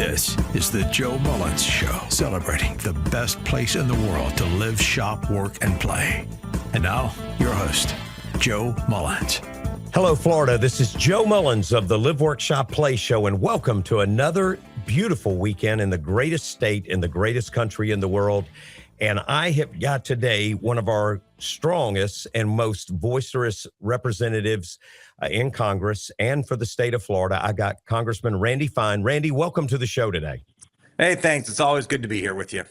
This is the Joe Mullins Show, celebrating the best place in the world to live, shop, work, and play. And now, your host, Joe Mullins. Hello, Florida. This is Joe Mullins of the Live, Work, Shop, Play Show, and welcome to another beautiful weekend in the greatest state in the greatest country in the world. And I have got today one of our strongest and most boisterous representatives in Congress and for the state of Florida. I got Congressman Randy Fine. Randy, welcome to the show today. Hey, thanks. It's always good to be here with you.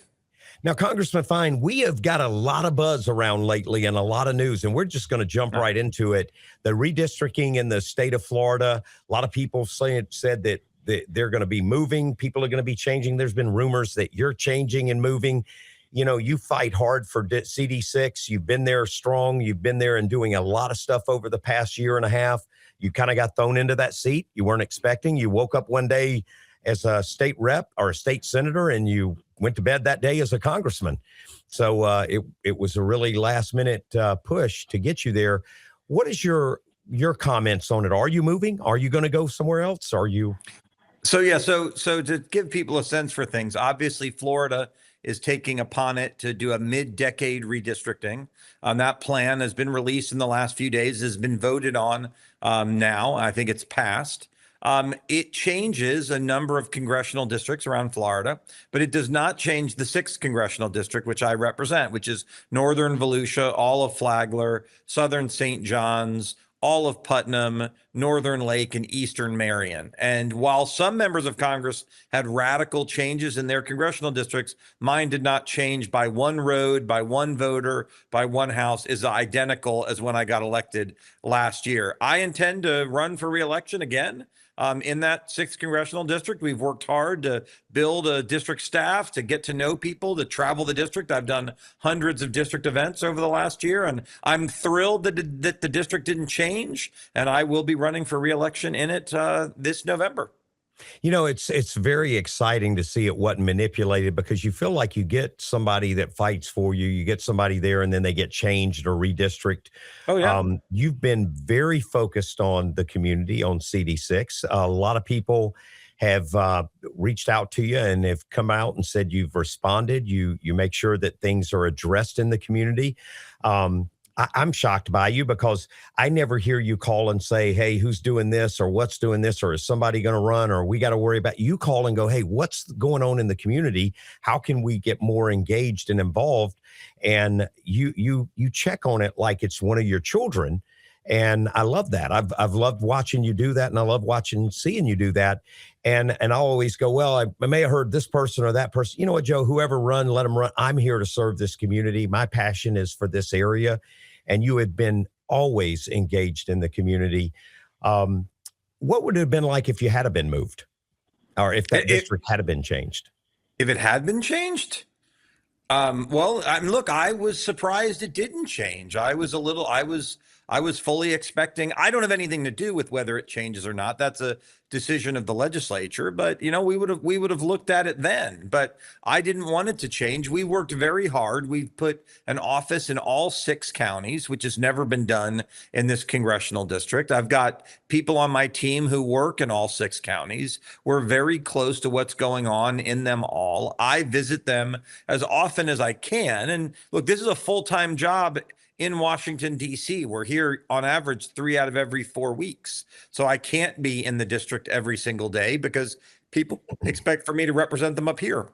Now, Congressman Fine, we have got a lot of buzz around lately and a lot of news, and we're just going to jump right into it. The redistricting in the state of Florida, a lot of people said that they're going to be moving. People are going to be changing. There's been rumors that you're changing and moving. You know, you fight hard for CD6. You've been there strong. You've been there and doing a lot of stuff over the past year and a half. You kind of got thrown into that seat. You weren't expecting. You woke up one day as a state rep or a state senator, and you went to bed that day as a congressman. So it was a really last minute push to get you there. What is your comments on it? Are you moving? Are you going to go somewhere else? Are you? So to give people a sense for things, obviously Florida is taking upon it to do a mid-decade redistricting. That plan has been released in the last few days, has been voted on now. I think it's passed. It changes a number of congressional districts around Florida, but it does not change the 6th congressional district, which I represent, which is Northern Volusia, all of Flagler, Southern St. John's, all of Putnam, Northern Lake, and Eastern Marion. And while some members of Congress had radical changes in their congressional districts, mine did not change by one road, by one voter, by one house, is identical as when I got elected last year. I intend to run for reelection again. In that 6th congressional district. We've worked hard to build a district staff, to get to know people, to travel the district. I've done hundreds of district events over the last year, and I'm thrilled that the district didn't change, and I will be running for reelection in it this November. You know, it's very exciting to see it wasn't manipulated, because you feel like you get somebody that fights for you. You get somebody there and then they get changed or redistrict. Oh, yeah. You've been very focused on the community, on CD6. A lot of people have reached out to you and have come out and said you've responded. You make sure that things are addressed in the community. I'm shocked by you, because I never hear you call and say, hey, who's doing this or what's doing this, or is somebody going to run, or we got to worry about. You call and go, hey, what's going on in the community? How can we get more engaged and involved? And you check on it like it's one of your children. And I love that. I've loved watching you do that, and I love seeing you do that. And I always go, well, I may have heard this person or that person. You know what, Joe, whoever run, let them run. I'm here to serve this community. My passion is for this area. And you had been always engaged in the community. What would it have been like if you had been moved, or if that district had been changed? If it had been changed? Look, I was surprised it didn't change. I was fully expecting. I don't have anything to do with whether it changes or not. That's a decision of the legislature, but you know, we would have looked at it then, but I didn't want it to change. We worked very hard. We've put an office in all 6 counties, which has never been done in this congressional district. I've got people on my team who work in all 6 counties. We're very close to what's going on in them all. I visit them as often as I can. And look, this is a full-time job in Washington, D.C. We're here on average 3 out of every 4 weeks. So I can't be in the district every single day because people expect for me to represent them up here.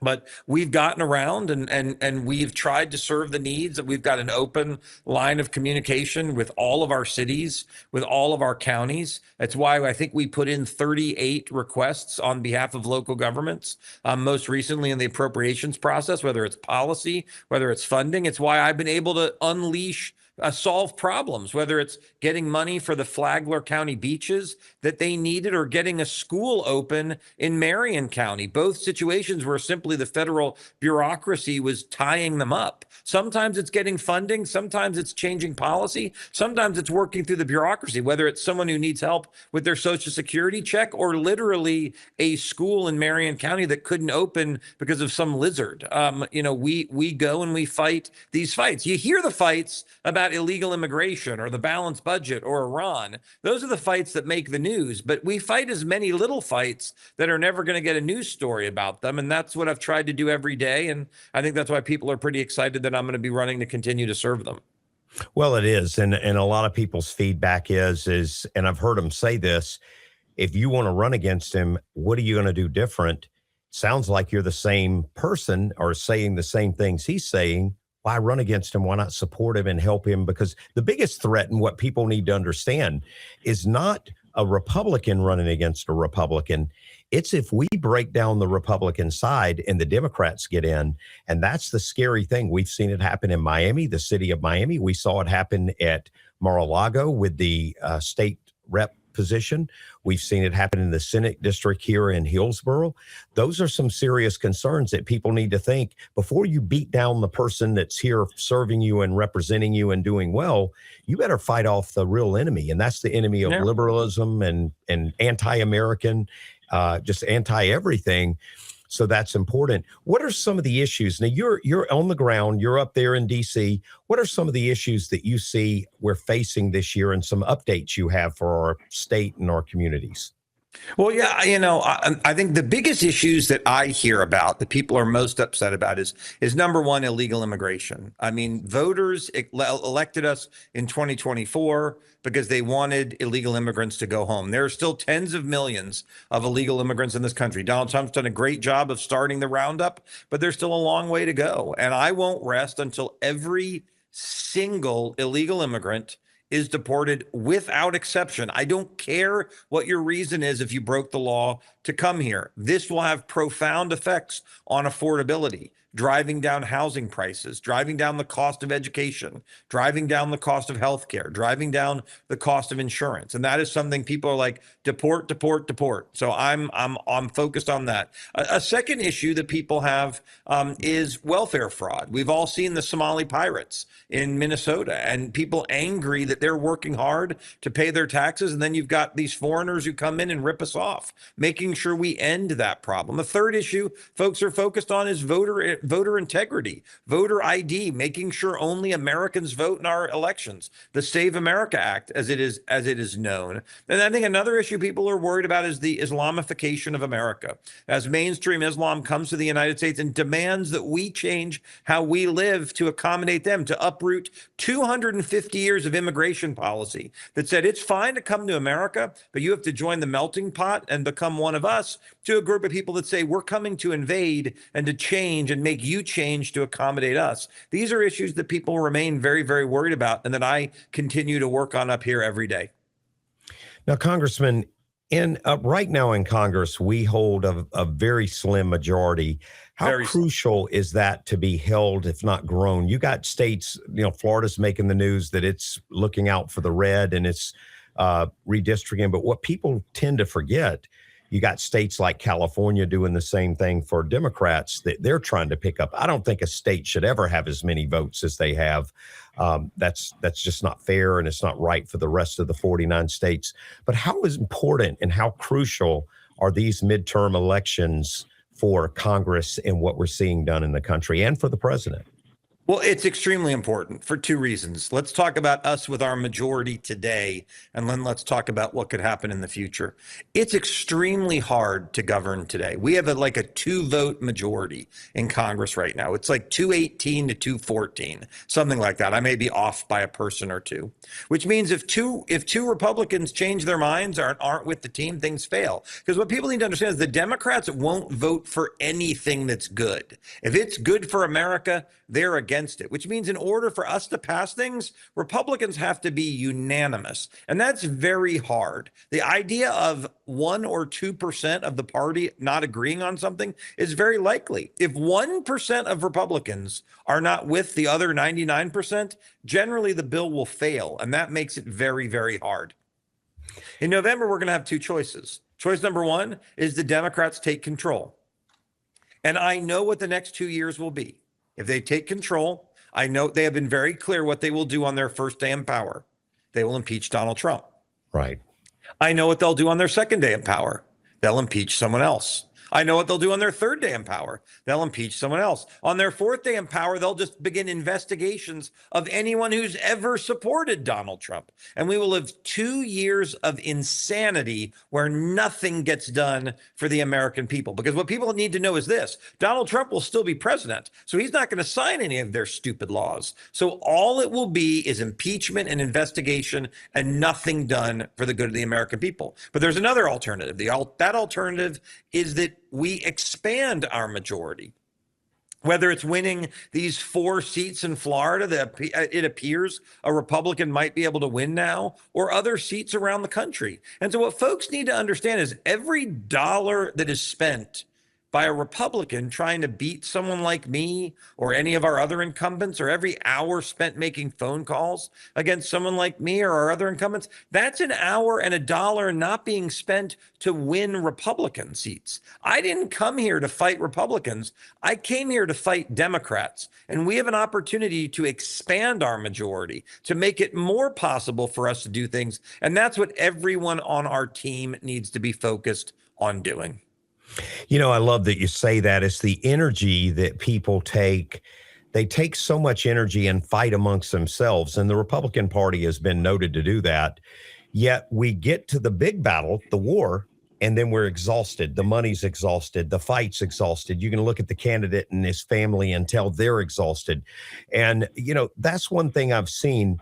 But we've gotten around and we've tried to serve the needs. We've got an open line of communication with all of our cities, with all of our counties. That's why I think we put in 38 requests on behalf of local governments, most recently in the appropriations process, whether it's policy, whether it's funding. It's why I've been able to unleash solve problems, whether it's getting money for the Flagler County beaches that they needed or getting a school open in Marion County. Both situations where simply the federal bureaucracy was tying them up. Sometimes it's getting funding, sometimes it's changing policy, sometimes it's working through the bureaucracy, whether it's someone who needs help with their Social Security check or literally a school in Marion County that couldn't open because of some lizard. We go and we fight these fights. You hear the fights about about illegal immigration or the balanced budget or Iran. Those are the fights that make the news, but we fight as many little fights that are never going to get a news story about them. And that's what I've tried to do every day. And I think that's why people are pretty excited that I'm going to be running to continue to serve them. Well, it is. And a lot of people's feedback is, and I've heard them say this, if you want to run against him, what are you going to do different? Sounds like you're the same person or saying the same things he's saying. Why run against him? Why not support him and help him? Because the biggest threat and what people need to understand is not a Republican running against a Republican. It's if we break down the Republican side and the Democrats get in. And that's the scary thing. We've seen it happen in Miami, the city of Miami. We saw it happen at Mar-a-Lago with the state rep position. We've seen it happen in the Senate district here in Hillsborough. Those are some serious concerns that people need to think before you beat down the person that's here serving you and representing you and doing well. You better fight off the real enemy. And that's the enemy of liberalism and anti-American, just anti-everything. So that's important. What are some of the issues? Now, you're on the ground. You're up there in D.C. What are some of the issues that you see we're facing this year and some updates you have for our state and our communities? Well, yeah, I think the biggest issues that I hear about that people are most upset about is number one, illegal immigration. I mean, voters elected us in 2024 because they wanted illegal immigrants to go home. There are still tens of millions of illegal immigrants in this country. Donald Trump's done a great job of starting the roundup, but there's still a long way to go. And I won't rest until every single illegal immigrant is deported without exception. I don't care what your reason is if you broke the law to come here. This will have profound effects on affordability, driving down housing prices, driving down the cost of education, driving down the cost of healthcare, driving down the cost of insurance. And that is something people are like, deport, deport, deport. So I'm focused on that. A second issue that people have is welfare fraud. We've all seen the Somali pirates in Minnesota and people angry that they're working hard to pay their taxes. And then you've got these foreigners who come in and rip us off, making sure we end that problem. A third issue folks are focused on is voter integrity, voter ID, making sure only Americans vote in our elections, the Save America Act, as it is known. And I think another issue people are worried about is the Islamification of America. As mainstream Islam comes to the United States and demands that we change how we live to accommodate them, to uproot 250 years of immigration policy that said it's fine to come to America, but you have to join the melting pot and become one of us, to a group of people that say we're coming to invade and to change and make you change to accommodate us. These are issues that people remain very, very worried about and that I continue to work on up here every day. Now, Congressman, right now in Congress, we hold a very slim majority. How crucial is that to be held, if not grown? You got states, Florida's making the news that it's looking out for the red and it's redistricting. But what people tend to forget, you got states like California doing the same thing for Democrats that they're trying to pick up. I don't think a state should ever have as many votes as they have. That's just not fair, and it's not right for the rest of the 49 states. But how is important and how crucial are these midterm elections for Congress and what we're seeing done in the country and for the president? Well, it's extremely important for two reasons. Let's talk about us with our majority today, and then let's talk about what could happen in the future. It's extremely hard to govern today. We have a 2-vote majority in Congress right now. It's like 218 to 214, something like that. I may be off by a person or two, which means if two Republicans change their minds or aren't with the team, things fail. Because what people need to understand is the Democrats won't vote for anything that's good. If it's good for America, they're against it, which means in order for us to pass things, Republicans have to be unanimous. And that's very hard. The idea of 1 or 2% of the party not agreeing on something is very likely. If 1% of Republicans are not with the other 99%, generally the bill will fail. And that makes it very, very hard. In November, we're going to have two choices. Choice number one is the Democrats take control. And I know what the next 2 years will be. If they take control, I know they have been very clear what they will do on their first day in power. They will impeach Donald Trump. Right. I know what they'll do on their second day in power. They'll impeach someone else. I know what they'll do on their third day in power. They'll impeach someone else. On their fourth day in power, they'll just begin investigations of anyone who's ever supported Donald Trump. And we will have 2 years of insanity where nothing gets done for the American people. Because what people need to know is this: Donald Trump will still be president, so he's not going to sign any of their stupid laws. So all it will be is impeachment and investigation and nothing done for the good of the American people. But there's another alternative. That alternative is that we expand our majority. Whether it's winning these 4 seats in Florida that it appears a Republican might be able to win now, or other seats around the country. And so what folks need to understand is every dollar that is spent by a Republican trying to beat someone like me or any of our other incumbents, or every hour spent making phone calls against someone like me or our other incumbents, that's an hour and a dollar not being spent to win Republican seats. I didn't come here to fight Republicans. I came here to fight Democrats. And we have an opportunity to expand our majority, to make it more possible for us to do things. And that's what everyone on our team needs to be focused on doing. You know, I love that you say that. It's the energy that people take. They take so much energy and fight amongst themselves. And the Republican Party has been noted to do that. Yet we get to the big battle, the war, and then we're exhausted. The money's exhausted. The fight's exhausted. You can look at the candidate and his family and tell they're exhausted. And, you know, that's one thing I've seen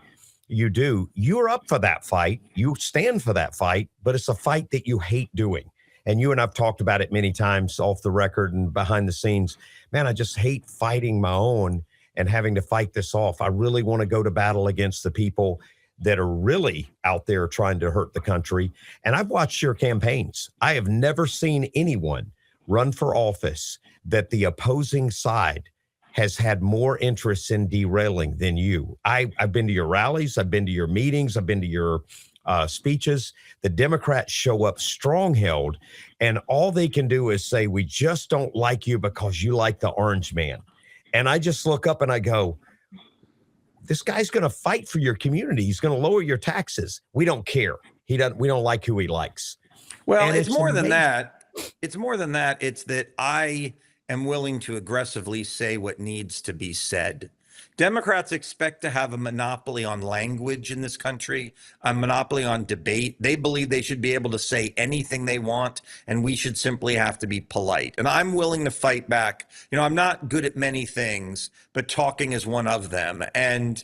you do. You're up for that fight. You stand for that fight, but it's a fight that you hate doing. And you and I've talked about it many times off the record and behind the scenes. Man, I just hate fighting my own and having to fight this off. I really want to go to battle against the people that are really out there trying to hurt the country. And I've watched your campaigns. I have never seen anyone run for office that the opposing side has had more interest in derailing than you. I've been to your rallies. I've been to your meetings. I've been to your speeches. The Democrats show up strong-held, and all they can do is say, we just don't like you because you like the orange man. And I just look up and I go, this guy's going to fight for your community. He's going to lower your taxes. We don't care. We don't like who he likes. Well, and it's more than that. It's more than that. It's that I am willing to aggressively say what needs to be said. Democrats expect to have a monopoly on language in this country, a monopoly on debate. They believe they should be able to say anything they want, and we should simply have to be polite. And I'm willing to fight back. You know, I'm not good at many things, but talking is one of them. And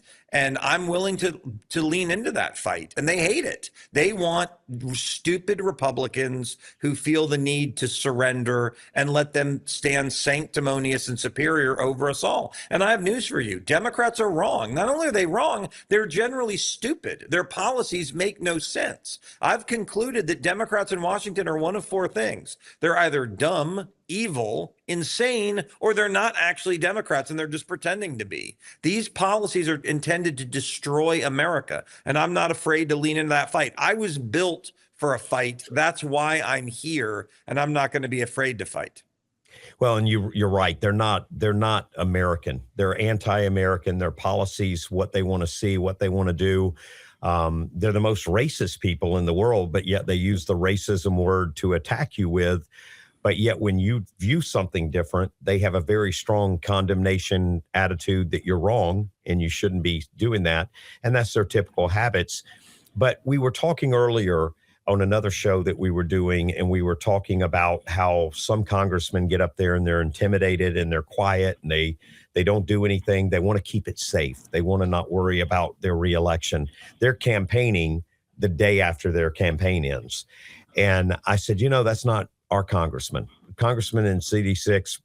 I'm willing to lean into that fight. And they hate it. They want stupid Republicans who feel the need to surrender and let them stand sanctimonious and superior over us all. And I have news for you. Democrats are wrong. Not only are they wrong, they're generally stupid. Their policies make no sense. I've concluded that Democrats in Washington are one of 4 things. They're either dumb, evil, insane, or they're not actually Democrats and they're just pretending to be. These policies are intended to destroy America, and I'm not afraid to lean into that fight. I was built for a fight. That's why I'm here, and I'm not going to be afraid to fight. Well, and you're right. They're not American. They're anti-American. Their policies, what they want to see, what they want to do. They're the most racist people in the world, but yet they use the racism word to attack you with. But yet when you view something different, they have a very strong condemnation attitude that you're wrong and you shouldn't be doing that. And that's their typical habits. But we were talking earlier on another show that we were doing, and we were talking about how some congressmen get up there and they're intimidated and they're quiet and they don't do anything. They want to keep it safe. They want to not worry about their reelection. They're campaigning the day after their campaign ends. And I said, you know, that's not our congressman in CD6,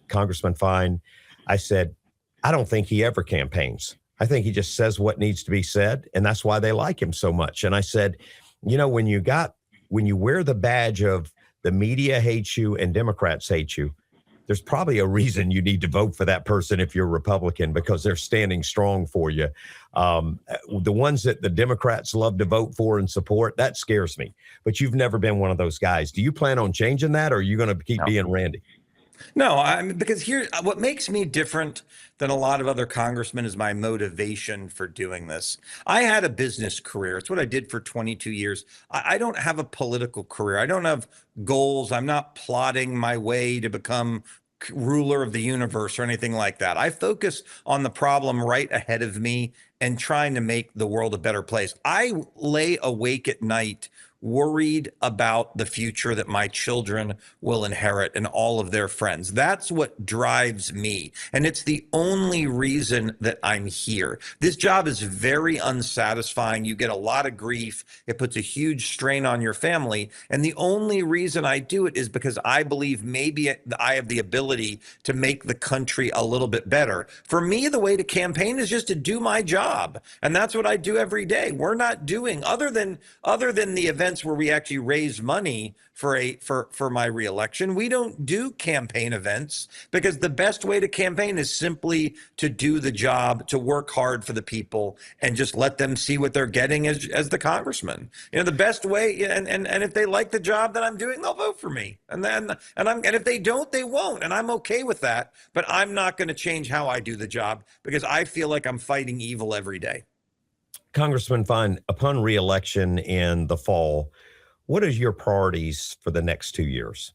Congressman Fine. I said, I don't think he ever campaigns. I think he just says what needs to be said. And that's why they like him so much. And I said, you know, when you wear the badge of the media hates you and Democrats hate you, there's probably a reason you need to vote for that person if you're Republican, because they're standing strong for you. The ones that the Democrats love to vote for and support, that scares me. But you've never been one of those guys. Do you plan on changing that, or are you going to keep being Randy? No, I mean, because here, what makes me different than a lot of other congressmen is my motivation for doing this. I had a business career. It's what I did for 22 years. I don't have a political career. I don't have goals. I'm not plotting my way to become ruler of the universe or anything like that. I focus on the problem right ahead of me and trying to make the world a better place. I lay awake at night worried about the future that my children will inherit and all of their friends. That's what drives me. And it's the only reason that I'm here. This job is very unsatisfying. You get a lot of grief. It puts a huge strain on your family. And the only reason I do it is because I believe maybe I have the ability to make the country a little bit better. For me, the way to campaign is just to do my job. And that's what I do every day. We're not doing, other than the events where we actually raise money for my reelection, we don't do campaign events, because the best way to campaign is simply to do the job, to work hard for the people, and just let them see what they're getting as the congressman. You know, the best way, and if they like the job that I'm doing, they'll vote for me. And if they don't, they won't. And I'm okay with that. But I'm not going to change how I do the job, because I feel like I'm fighting evil every day. Congressman Fine, upon reelection in the fall, what is your priorities for the next 2 years?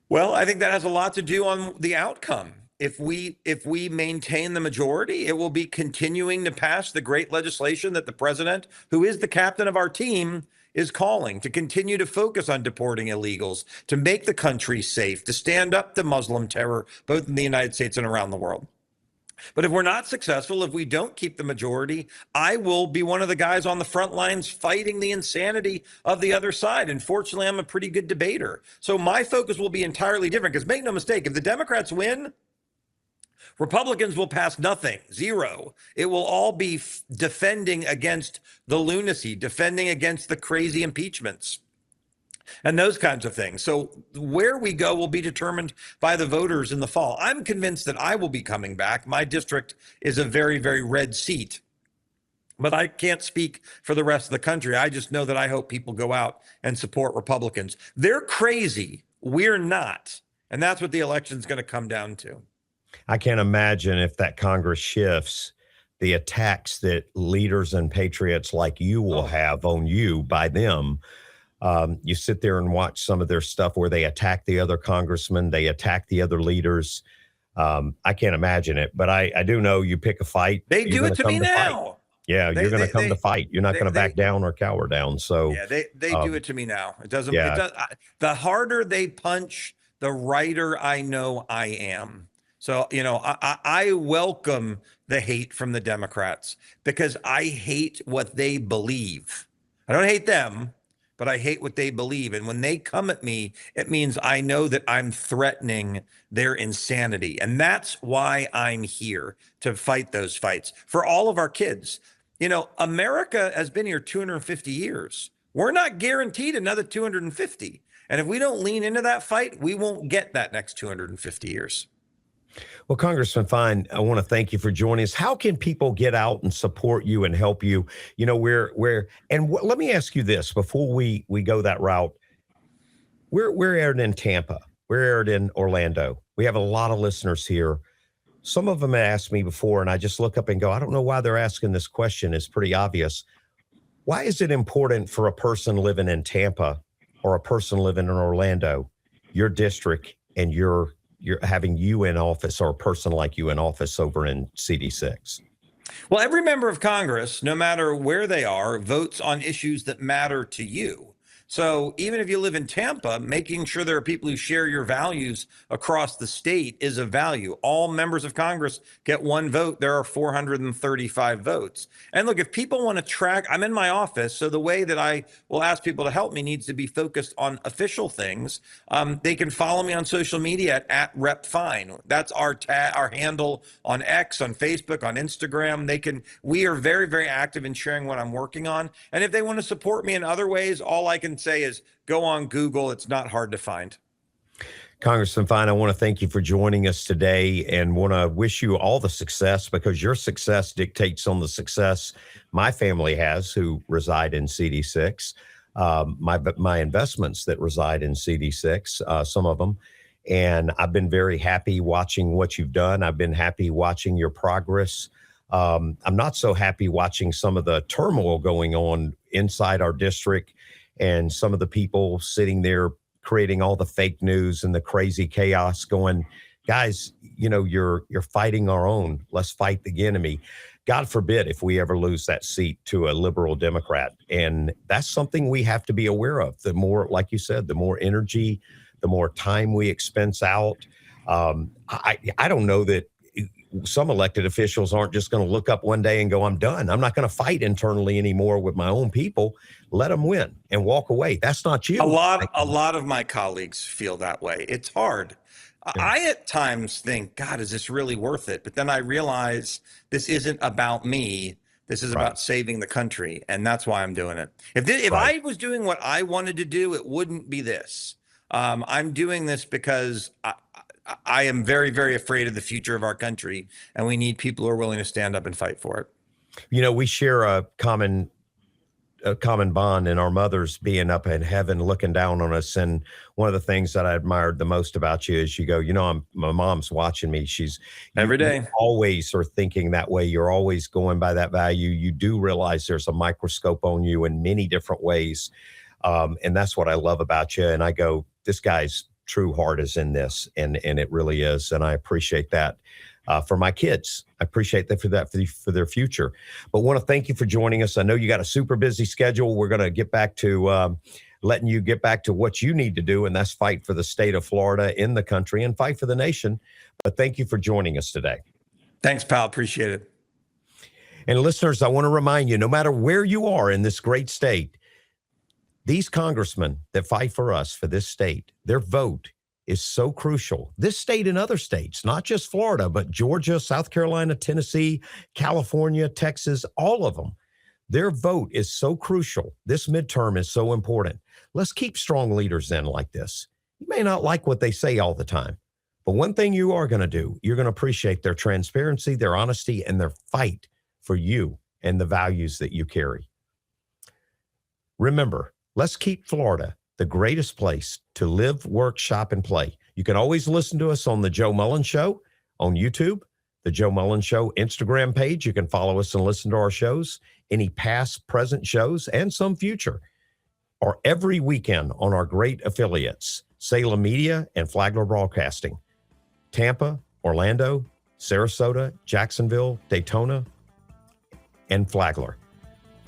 Well, I think that has a lot to do on the outcome. If we maintain the majority, it will be continuing to pass the great legislation that the president, who is the captain of our team, is calling, to continue to focus on deporting illegals, to make the country safe, to stand up to Muslim terror, both in the United States and around the world. But if we're not successful, if we don't keep the majority, I will be one of the guys on the front lines fighting the insanity of the other side. And fortunately, I'm a pretty good debater. So my focus will be entirely different, because make no mistake, if the Democrats win, Republicans will pass nothing, zero. It will all be defending against the lunacy, defending against the crazy impeachments, and those kinds of things. So where we go will be determined by the voters in the fall. I'm convinced that I will be coming back. My district is a very, very red seat, but I can't speak for the rest of the country. I just know that I hope people go out and support Republicans. They're crazy. We're not. And that's what the election's going to come down to. I can't imagine, if that Congress shifts, the attacks that leaders and patriots like you will have on you by them. You sit there and watch some of their stuff where they attack the other congressmen, they attack the other leaders. I can't imagine it, but I do know you pick a fight. They do it to me now. Fight. Yeah, you're going to come to fight. You're not going to back down or cower down. So yeah, they do it to me now. It doesn't. Yeah. The harder they punch, the righter I know I am. So, you know, I welcome the hate from the Democrats, because I hate what they believe. I don't hate them, but I hate what they believe. And when they come at me, it means I know that I'm threatening their insanity. And that's why I'm here, to fight those fights for all of our kids. You know, America has been here 250 years. We're not guaranteed another 250. And if we don't lean into that fight, we won't get that next 250 years. Well, Congressman Fine, I want to thank you for joining us. How can people get out and support you and help you? You know, let me ask you this before we go that route. We're aired in Tampa. We're aired in Orlando. We have a lot of listeners here. Some of them asked me before, and I just look up and go, I don't know why they're asking this question. It's pretty obvious. Why is it important for a person living in Tampa or a person living in Orlando, your district, and you're having you in office, or a person like you in office over in CD6? Well, every member of Congress, no matter where they are, votes on issues that matter to you. So even if you live in Tampa, making sure there are people who share your values across the state is a value. All members of Congress get one vote. There are 435 votes. And look, if people want to track, I'm in my office, so the way that I will ask people to help me needs to be focused on official things. They can follow me on social media at Rep Fine. That's our handle on X, on Facebook, on Instagram. We are very, very active in sharing what I'm working on. And if they want to support me in other ways, all I can say is go on Google. It's not hard to find. Congressman Fine, I want to thank you for joining us today, and want to wish you all the success, because your success dictates on the success my family has, who reside in CD6, my investments that reside in CD6, some of them. And I've been very happy watching what you've done. I've been happy watching your progress. I'm not so happy watching some of the turmoil going on inside our district and some of the people sitting there creating all the fake news and the crazy chaos going, guys, you're fighting our own. Let's fight the enemy. God forbid if we ever lose that seat to a liberal Democrat. And that's something we have to be aware of. The more, like you said, the more energy, the more time we expense out. I don't know that some elected officials aren't just going to look up one day and go, I'm done. I'm not going to fight internally anymore with my own people. Let them win and walk away. That's not you. A lot of my colleagues feel that way. It's hard. I at times think, God, is this really worth it? But then I realize this isn't about me. This is about saving the country. And that's why I'm doing it. If I was doing what I wanted to do, it wouldn't be this. I'm doing this because I am very, very afraid of the future of our country. And we need people who are willing to stand up and fight for it. We share a common bond in our mothers being up in heaven looking down on us. And one of the things that I admired the most about you is you go, my mom's watching me. Every day. You always are thinking that way. You're always going by that value. You do realize there's a microscope on you in many different ways. And that's what I love about you. And I go, this guy's true heart is in this. And it really is. And I appreciate that. For my kids. I appreciate that for their future. But want to thank you for joining us. I know you got a super busy schedule. We're going to get back to letting you get back to what you need to do, and that's fight for the state of Florida in the country and fight for the nation. But thank you for joining us today. Thanks, pal. Appreciate it. And listeners, I want to remind you, no matter where you are in this great state, these congressmen that fight for us, for this state, their vote is so crucial. This state and other states, not just Florida, but Georgia, South Carolina, Tennessee, California, Texas, all of them. Their vote is so crucial. This midterm is so important. Let's keep strong leaders in like this. You may not like what they say all the time, but one thing you are going to do, you're going to appreciate their transparency, their honesty, and their fight for you and the values that you carry. Remember, let's keep Florida the greatest place to live, work, shop, and play. You can always listen to us on the Joe Mullins Show on YouTube, the Joe Mullins Show Instagram page. You can follow us and listen to our shows, any past, present shows, and some future, or every weekend on our great affiliates, Salem Media and Flagler Broadcasting, Tampa, Orlando, Sarasota, Jacksonville, Daytona, and Flagler.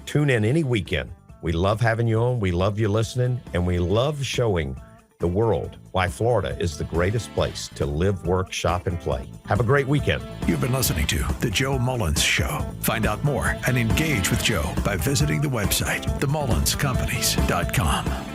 Tune in any weekend. We love having you on. We love you listening, and we love showing the world why Florida is the greatest place to live, work, shop, and play. Have a great weekend. You've been listening to The Joe Mullins Show. Find out more and engage with Joe by visiting the website, themullinscompanies.com.